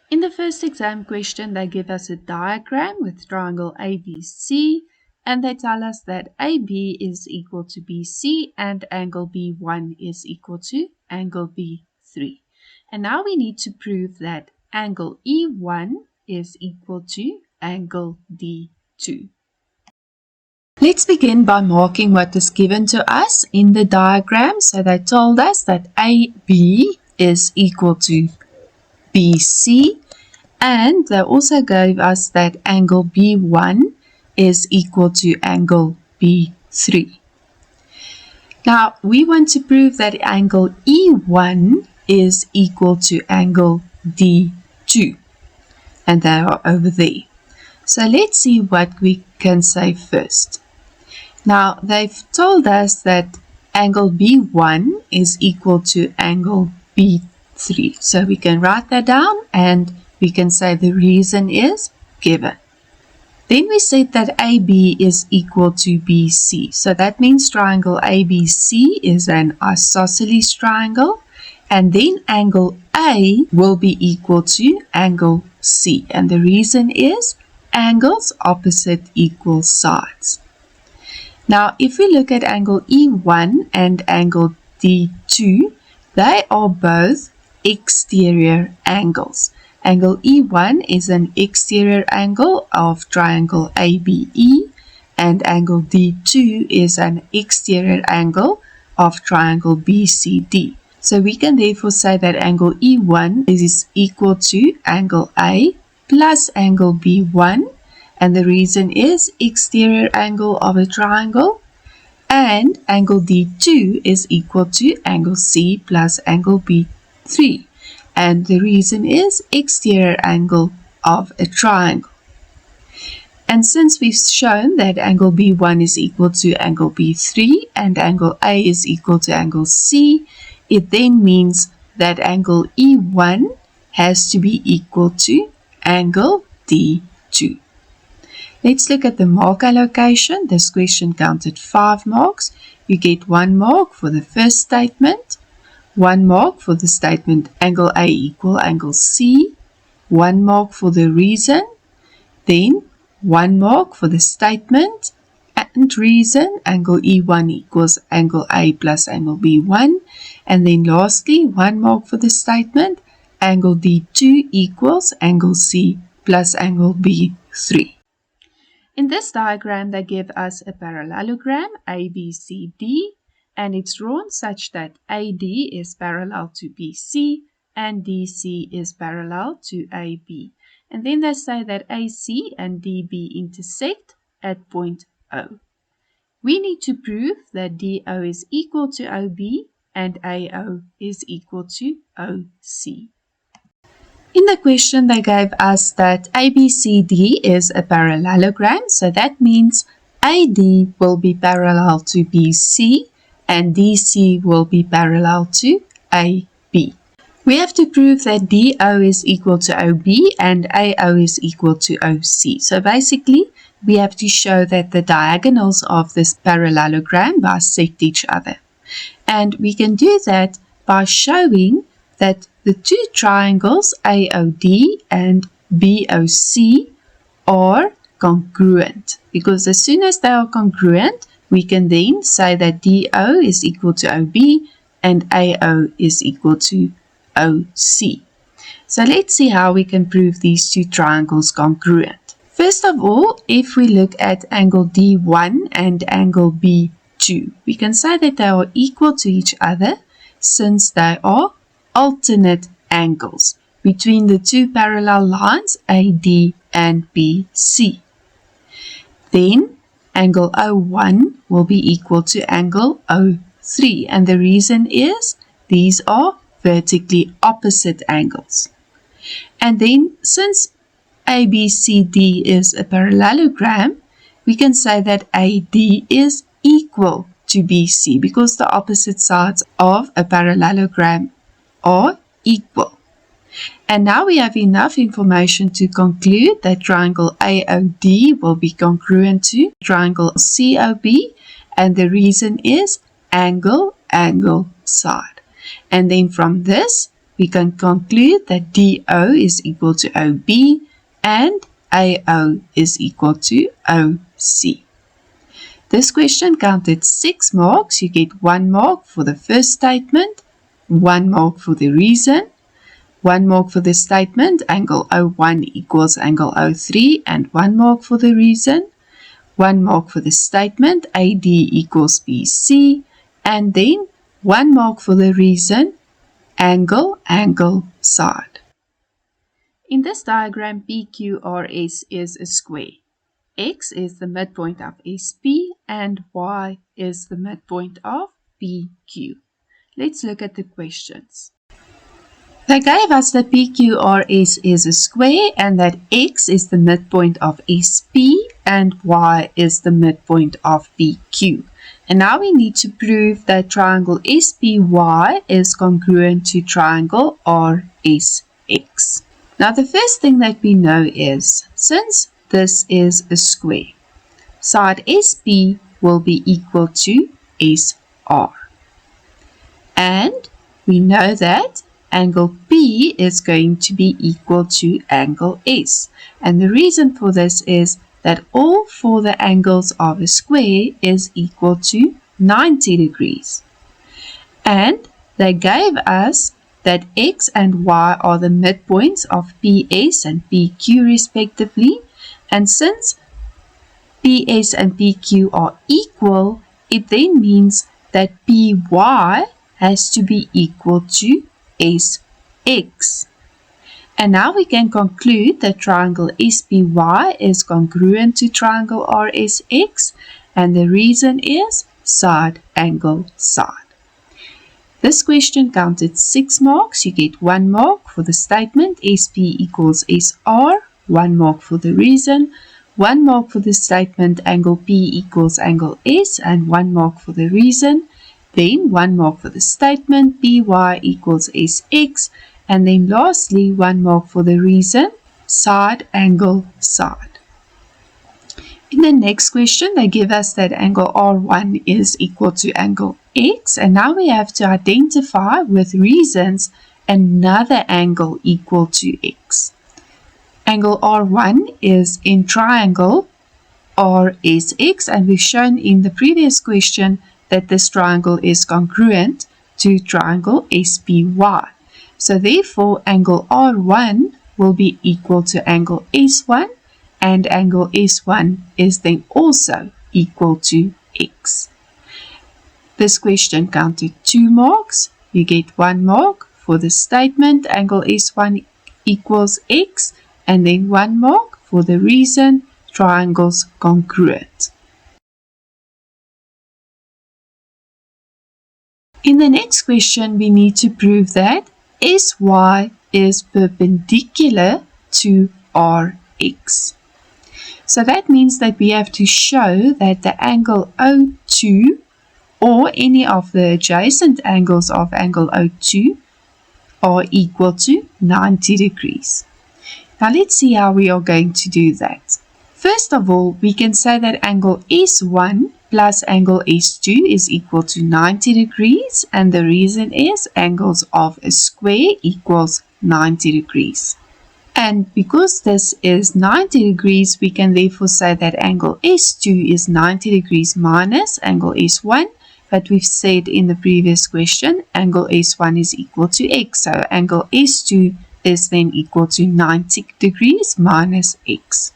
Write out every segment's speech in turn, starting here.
In the first exam question, they give us a diagram with triangle ABC, and they tell us that AB is equal to BC and angle B1 is equal to angle B3. And now we need to prove that angle E1 is equal to angle D2. Let's begin by marking what is given to us in the diagram. So they told us that AB is equal to BC, and they also gave us that angle B1 is equal to angle B3. Now we want to prove that angle E1 is equal to angle D2, and they are over there. So let's see what we can say first. Now they've told us that angle B1 is equal to angle B3. So we can write that down and we can say the reason is given. Then we said that AB is equal to BC. So that means triangle ABC is an isosceles triangle. And then angle A will be equal to angle C. And the reason is angles opposite equal sides. Now, if we look at angle E1 and angle D2, they are both exterior angles. Angle E1 is an exterior angle of triangle ABE, and angle D2 is an exterior angle of triangle BCD. So we can therefore say that angle E1 is equal to angle A plus angle B1, and the reason is exterior angle of a triangle, and angle D2 is equal to angle C plus angle B3, and the reason is exterior angle of a triangle. And since we've shown that angle B1 is equal to angle B3 and angle A is equal to angle C, it then means that angle E1 has to be equal to angle D2. Let's look at the mark allocation. This question counted 5 marks. You get 1 mark for the first statement, 1 mark for the statement angle A equal angle C, 1 mark for the reason, then 1 mark for the statement and reason angle E1 equals angle A plus angle B1, and then lastly 1 mark for the statement angle D2 equals angle C plus angle B3. In this diagram, they give us a parallelogram ABCD, and it's drawn such that AD is parallel to BC and DC is parallel to AB. And then they say that AC and DB intersect at point O. We need to prove that DO is equal to OB and AO is equal to OC. In the question, they gave us that ABCD is a parallelogram, so that means AD will be parallel to BC and DC will be parallel to AB. We have to prove that DO is equal to OB and AO is equal to OC. So basically, we have to show that the diagonals of this parallelogram bisect each other. And we can do that by showing that the two triangles AOD and BOC are congruent, because as soon as they are congruent, we can then say that DO is equal to OB and AO is equal to OC. So let's see how we can prove these two triangles congruent. First of all, if we look at angle D1 and angle B2, we can say that they are equal to each other since they are alternate angles between the two parallel lines AD and BC. Then angle O1 will be equal to angle O3, and the reason is these are vertically opposite angles. And then since ABCD is a parallelogram, we can say that AD is equal to BC because the opposite sides of a parallelogram are equal. And now we have enough information to conclude that triangle AOD will be congruent to triangle COB, and the reason is angle, angle, side. And then from this, we can conclude that DO is equal to OB and AO is equal to OC. This question counted 6 marks. You get 1 mark for the first statement, 1 mark for the reason, 1 mark for the statement, angle O1 equals angle O3, and 1 mark for the reason, 1 mark for the statement, AD equals BC, and then 1 mark for the reason, angle, side. In this diagram, PQRS is a square. X is the midpoint of SP and Y is the midpoint of PQ. Let's look at the questions. They gave us that PQRS is a square and that X is the midpoint of SP and Y is the midpoint of PQ. And now we need to prove that triangle SPY is congruent to triangle RSX. Now the first thing that we know is, since this is a square, side SP will be equal to SR. And we know that angle P is going to be equal to angle S. And the reason for this is that all 4 the angles of a square is equal to 90 degrees. And they gave us that X and Y are the midpoints of PS and PQ respectively. And since PS and PQ are equal, it then means that PY has to be equal to SX. And now we can conclude that triangle SPY is congruent to triangle RSX, and the reason is side, angle, side. This question counted 6 marks. You get 1 mark for the statement SP equals SR, 1 mark for the reason, 1 mark for the statement angle P equals angle S, and 1 mark for the reason, then 1 mark for the statement PY equals SX, and then lastly 1 mark for the reason, side, angle, side. In the next question, they give us that angle R1 is equal to angle X, and now we have to identify with reasons another angle equal to X. Angle R1 is in triangle RSX, and we've shown in the previous question that this triangle is congruent to triangle SPY. So therefore, angle R1 will be equal to angle S1, and angle S1 is then also equal to X. This question counted 2 marks. You get 1 mark for the statement angle S1 equals X, and then 1 mark for the reason triangles congruent. In the next question, we need to prove that SY is perpendicular to RX. So that means that we have to show that the angle O2 or any of the adjacent angles of angle O2 are equal to 90 degrees. Now let's see how we are going to do that. First of all, we can say that angle S1 plus angle S2 is equal to 90 degrees, and the reason is angles of a square equals 90 degrees. And because this is 90 degrees, we can therefore say that angle S2 is 90 degrees minus angle S1, but we've said in the previous question, angle S1 is equal to X, so angle S2 is then equal to 90 degrees minus X.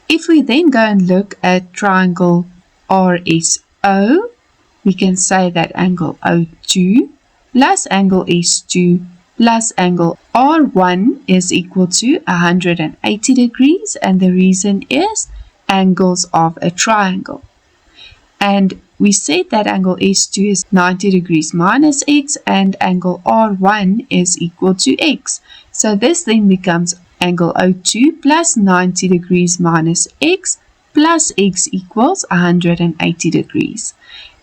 If we then go and look at triangle RSO, we can say that angle O2 plus angle S2 plus angle R1 is equal to 180 degrees, and the reason is angles of a triangle. And we said that angle S2 is 90 degrees minus X, and angle R1 is equal to X. So this then becomes angle O2 plus 90 degrees minus X plus X equals 180 degrees.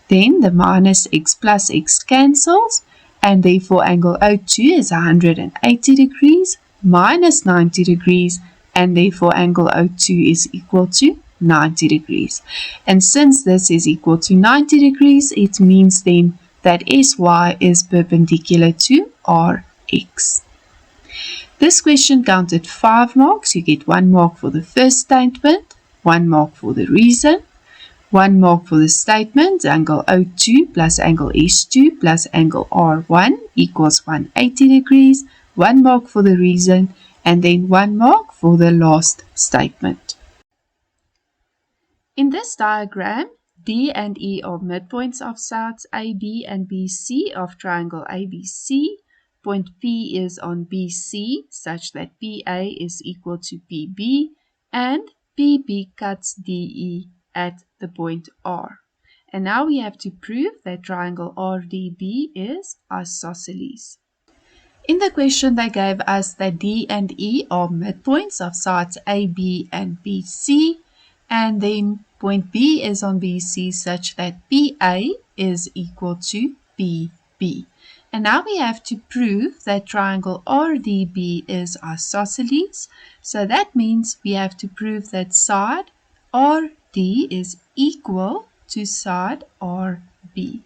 Then the minus X plus X cancels, and therefore angle O2 is 180 degrees minus 90 degrees, and therefore angle O2 is equal to 90 degrees. And since this is equal to 90 degrees, it means then that SY is perpendicular to x. This question counted 5 marks. You get 1 mark for the first statement, 1 mark for the reason, 1 mark for the statement, angle O2 plus angle S2 plus angle R1 equals 180 degrees, 1 mark for the reason, and then 1 mark for the last statement. In this diagram, D and E are midpoints of sides AB and BC of triangle ABC. Point P is on BC such that PA is equal to PB, and PB cuts DE at the point R. And now we have to prove that triangle RDB is isosceles. In the question, they gave us that D and E are midpoints of sides AB and BC, and then point B is on BC such that PA is equal to PB. And now we have to prove that triangle RDB is isosceles. So that means we have to prove that side RD is equal to side RB.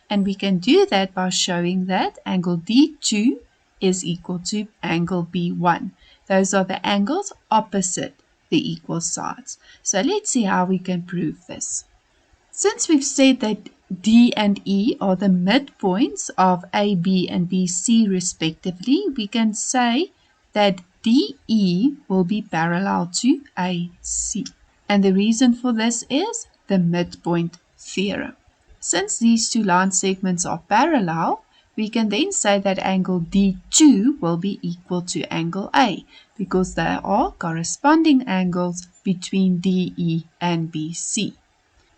And we can do that by showing that angle D2 is equal to angle B1. Those are the angles opposite the equal sides. So let's see how we can prove this. Since we've said that D and E are the midpoints of AB and BC respectively, we can say that DE will be parallel to AC. And the reason for this is the midpoint theorem. Since these two line segments are parallel, we can then say that angle D2 will be equal to angle A, because they are corresponding angles between DE and BC.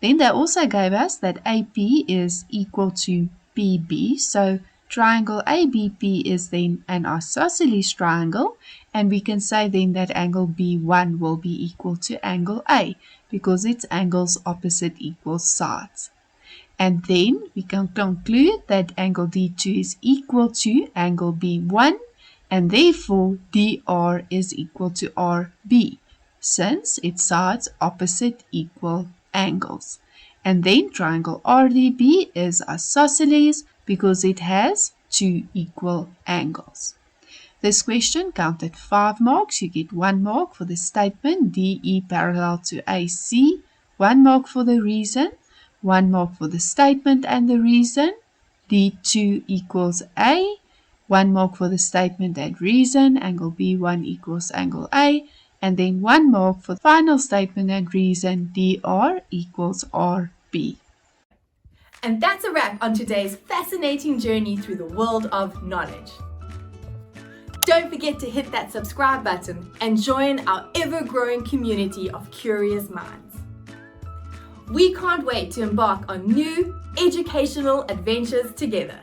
Then they also gave us that AP is equal to PB, so triangle ABP is then an isosceles triangle, and we can say then that angle B1 will be equal to angle A, because its angles opposite equal sides. And then we can conclude that angle D2 is equal to angle B1, and therefore DR is equal to RB, since its sides opposite equal angles. And then triangle RDB is isosceles because it has 2 equal angles. This question counted 5 marks. You get 1 mark for the statement DE parallel to AC, 1 mark for the reason, 1 mark for the statement and the reason, D2 equals A, 1 mark for the statement and reason, angle B1 equals angle A, and then 1 mark for the final statement and reason, DR equals RB. And that's a wrap on today's fascinating journey through the world of knowledge. Don't forget to hit that subscribe button and join our ever-growing community of curious minds. We can't wait to embark on new educational adventures together.